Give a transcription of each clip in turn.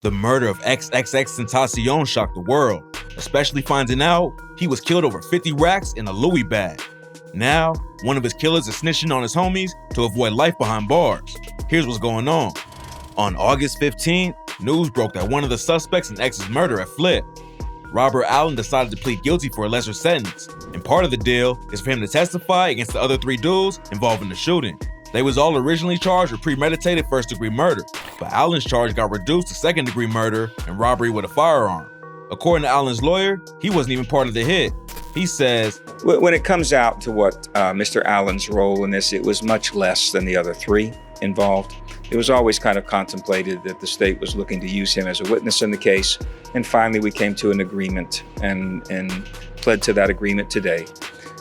The murder of XXXTentacion shocked the world, especially finding out he was killed over 50 racks in a Louis bag. Now, one of his killers is snitching on his homies to avoid life behind bars. Here's what's going on. On August 15th, news broke that one of the suspects in X's murder had fled. Robert Allen decided to plead guilty for a lesser sentence, and part of the deal is for him to testify against the other 3 dudes involved in the shooting. They was all originally charged with premeditated first-degree murder, but Allen's charge got reduced to second-degree murder and robbery with a firearm. According to Allen's lawyer, he wasn't even part of the hit. He says, when it comes out to what Mr. Allen's role in this, it was much less than the other 3 involved. It was always kind of contemplated that the state was looking to use him as a witness in the case, and finally we came to an agreement and pled to that agreement today.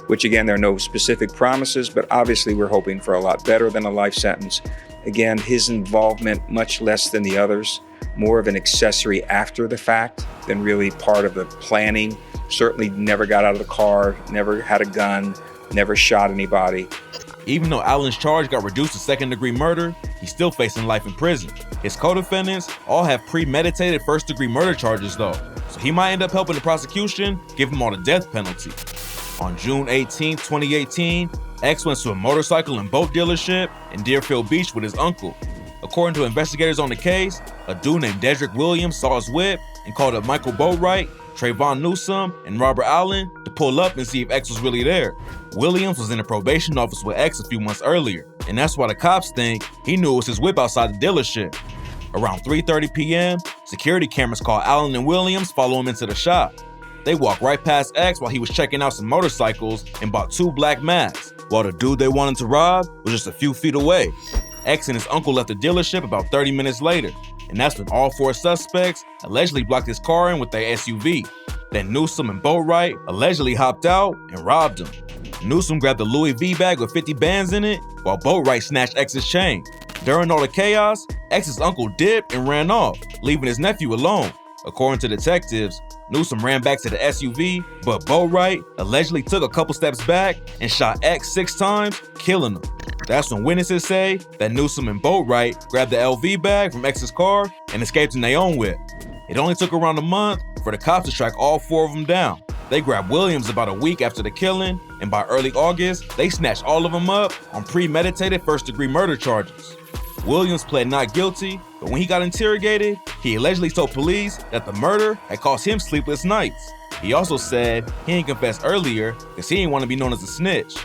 Which again, there are no specific promises, but obviously we're hoping for a lot better than a life sentence. Again, his involvement much less than the others, more of an accessory after the fact than really part of the planning. Certainly never got out of the car, never had a gun, never shot anybody. Even though Allen's charge got reduced to second-degree murder, he's still facing life in prison. His co-defendants all have premeditated first-degree murder charges though, so he might end up helping the prosecution give him all the death penalty. On June 18, 2018, X went to a motorcycle and boat dealership in Deerfield Beach with his uncle. According to investigators on the case, a dude named Dedrick Williams saw his whip and called up Michael Boatwright, Trayvon Newsome, and Robert Allen to pull up and see if X was really there. Williams was in the probation office with X a few months earlier, and that's why the cops think he knew it was his whip outside the dealership. Around 3:30 p.m., security cameras caught Allen and Williams follow him into the shop. They walked right past X while he was checking out some motorcycles and bought 2 black masks, while the dude they wanted to rob was just a few feet away. X and his uncle left the dealership about 30 minutes later, and that's when all 4 suspects allegedly blocked his car in with their SUV. Then Newsome and Boatwright allegedly hopped out and robbed him. Newsome grabbed a Louis V bag with 50 bands in it, while Boatwright snatched X's chain. During all the chaos, X's uncle dipped and ran off, leaving his nephew alone. According to detectives, Newsome ran back to the SUV, but Boatwright allegedly took a couple steps back and shot X 6 times, killing him. That's when witnesses say that Newsome and Boatwright grabbed the LV bag from X's car and escaped in their own whip. It only took around a month for the cops to track all 4 of them down. They grabbed Williams about a week after the killing, and by early August, they snatched all of them up on premeditated first-degree murder charges. Williams pled not guilty, but when he got interrogated, he allegedly told police that the murder had cost him sleepless nights. He also said he ain't confessed earlier because he didn't want to be known as a snitch.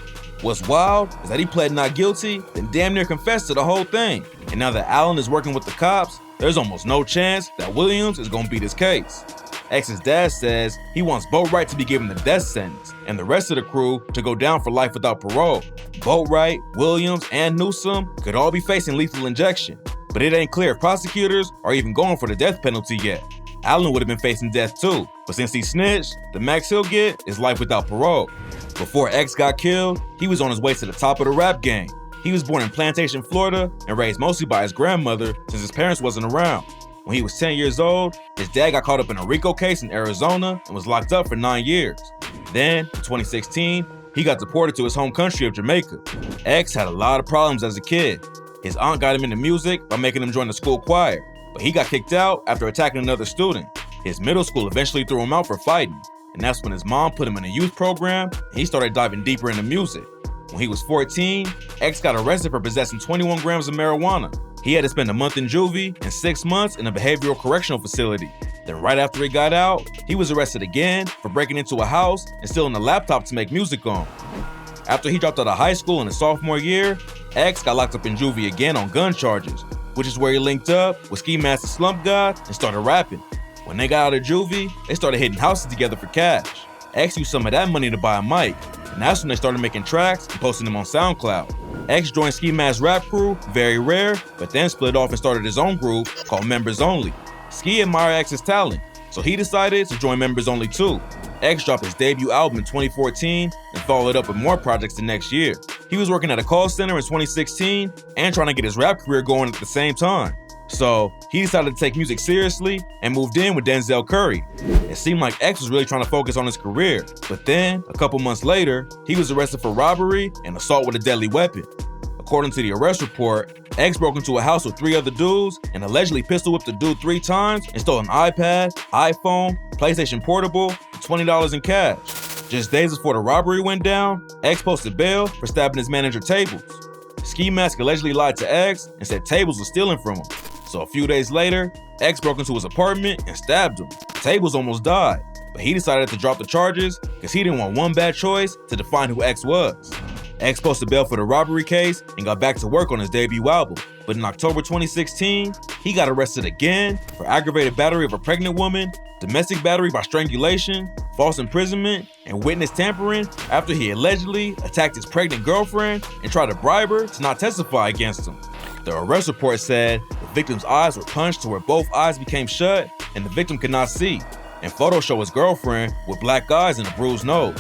What's wild is that he pled not guilty, then damn near confessed to the whole thing. And now that Allen is working with the cops, there's almost no chance that Williams is gonna beat his case. X's dad says he wants Boatwright to be given the death sentence and the rest of the crew to go down for life without parole. Boatwright, Williams, and Newsome could all be facing lethal injection, but it ain't clear if prosecutors are even going for the death penalty yet. Allen would have been facing death too, but since he snitched, the max he'll get is life without parole. Before X got killed, he was on his way to the top of the rap game. He was born in Plantation, Florida, and raised mostly by his grandmother since his parents wasn't around. When he was 10 years old, his dad got caught up in a RICO case in Arizona and was locked up for 9 years. Then, in 2016, he got deported to his home country of Jamaica. X had a lot of problems as a kid. His aunt got him into music by making him join the school choir, but he got kicked out after attacking another student. His middle school eventually threw him out for fighting, and that's when his mom put him in a youth program and he started diving deeper into music. When he was 14, X got arrested for possessing 21 grams of marijuana. He had to spend a month in juvie and 6 months in a behavioral correctional facility. Then right after he got out, he was arrested again for breaking into a house and stealing a laptop to make music on. After he dropped out of high school in his sophomore year, X got locked up in juvie again on gun charges, which is where he linked up with Ski Mask the Slump God and started rapping. When they got out of juvie, they started hitting houses together for cash. X used some of that money to buy a mic, and that's when they started making tracks and posting them on SoundCloud. X joined Ski Mask's rap crew, Very Rare, but then split off and started his own group called Members Only. Ski admired X's talent, so he decided to join Members Only too. X dropped his debut album in 2014 and followed up with more projects the next year. He was working at a call center in 2016 and trying to get his rap career going at the same time. So he decided to take music seriously and moved in with Denzel Curry. It seemed like X was really trying to focus on his career, but then a couple months later, he was arrested for robbery and assault with a deadly weapon. According to the arrest report, X broke into a house with 3 other dudes and allegedly pistol whipped the dude 3 times and stole an iPad, iPhone, PlayStation Portable, and $20 in cash. Just days before the robbery went down, X posted bail for stabbing his manager Tables. Ski Mask allegedly lied to X and said Tables was stealing from him. So a few days later, X broke into his apartment and stabbed him. Tables almost died, but he decided to drop the charges because he didn't want one bad choice to define who X was. X posted bail for the robbery case and got back to work on his debut album. But in October 2016, he got arrested again for aggravated battery of a pregnant woman, domestic battery by strangulation, false imprisonment, and witness tampering after he allegedly attacked his pregnant girlfriend and tried to bribe her to not testify against him. The arrest report said the victim's eyes were punched to where both eyes became shut and the victim could not see, and photos show his girlfriend with black eyes and a bruised nose.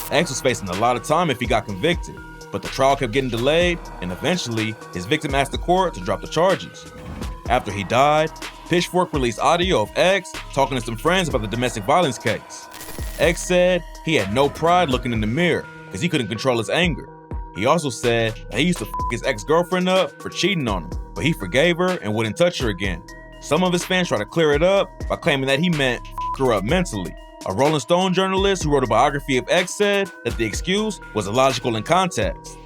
X was facing a lot of time if he got convicted, but the trial kept getting delayed, and eventually, his victim asked the court to drop the charges. After he died, Pitchfork released audio of X talking to some friends about the domestic violence case. X said he had no pride looking in the mirror because he couldn't control his anger. He also said that he used to f his ex-girlfriend up for cheating on him, but he forgave her and wouldn't touch her again. Some of his fans tried to clear it up by claiming that he meant f her up mentally. A Rolling Stone journalist who wrote a biography of X said that the excuse was illogical in context.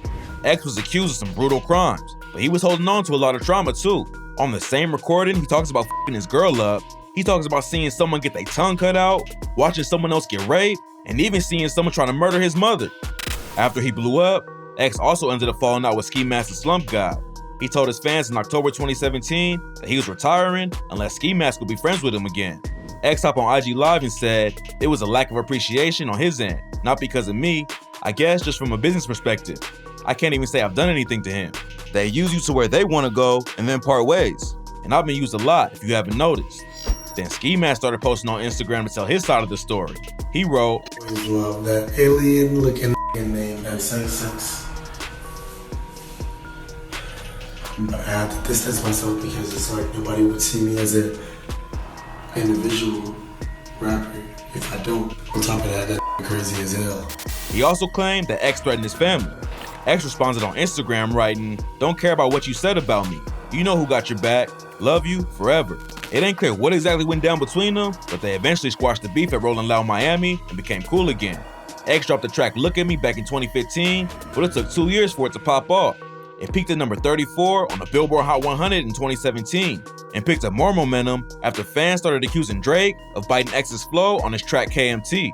X was accused of some brutal crimes, but he was holding on to a lot of trauma too. On the same recording, he talks about f***ing his girl up. He talks about seeing someone get their tongue cut out, watching someone else get raped, and even seeing someone trying to murder his mother. After he blew up, X also ended up falling out with Ski Mask the Slump God. He told his fans in October 2017 that he was retiring unless Ski Mask would be friends with him again. X hopped on IG Live and said it was a lack of appreciation on his end, not because of me, I guess just from a business perspective. I can't even say I've done anything to him. They use you to where they want to go and then part ways. And I've been used a lot if you haven't noticed. Then Ski Mask started posting on Instagram to tell his side of the story. He wrote, "Well, that alien looking name XXX. But I had to distance myself because it's like nobody would see me as an individual rapper if I don't. On top of that crazy as hell." He also claimed that X threatened his family. X responded on Instagram writing, "Don't care about what you said about me. You know who got your back. Love you forever." It ain't clear what exactly went down between them, but they eventually squashed the beef at Rollin' Loud Miami and became cool again. X dropped the track Look At Me back in 2015, but it took 2 years for it to pop off. It peaked at number 34 on the Billboard Hot 100 in 2017 and picked up more momentum after fans started accusing Drake of biting X's flow on his track KMT.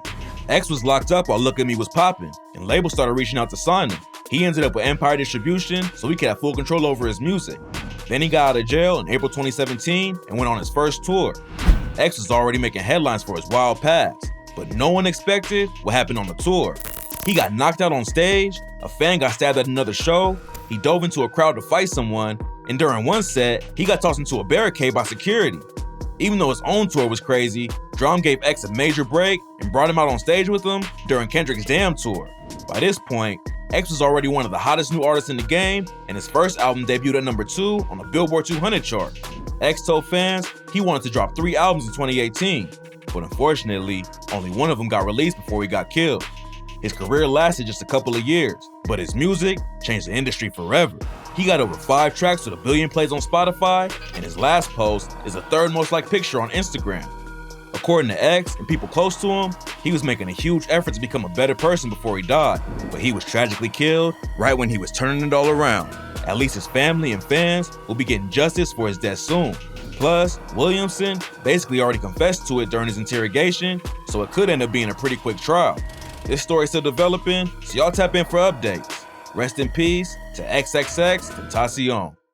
X was locked up while Look At Me was popping, and labels started reaching out to sign him. He ended up with Empire Distribution so he could have full control over his music. Then he got out of jail in April 2017 and went on his first tour. X was already making headlines for his wild past, but no one expected what happened on the tour. He got knocked out on stage, a fan got stabbed at another show, he dove into a crowd to fight someone, and during one set, he got tossed into a barricade by security. Even though his own tour was crazy, Drum gave X a major break and brought him out on stage with him during Kendrick's Damn tour. By this point, X was already one of the hottest new artists in the game, and his first album debuted at number 2 on the Billboard 200 chart. X told fans he wanted to drop 3 albums in 2018, but unfortunately, only one of them got released before he got killed. His career lasted just a couple of years, but his music changed the industry forever. He got over 5 tracks with 1 billion plays on Spotify, and his last post is the 3rd most liked picture on Instagram. According to X and people close to him, he was making a huge effort to become a better person before he died, but he was tragically killed right when he was turning it all around. At least his family and fans will be getting justice for his death soon. Plus, Williamson basically already confessed to it during his interrogation, so it could end up being a pretty quick trial. This story's still developing, so y'all tap in for updates. Rest in peace to XXXTentacion.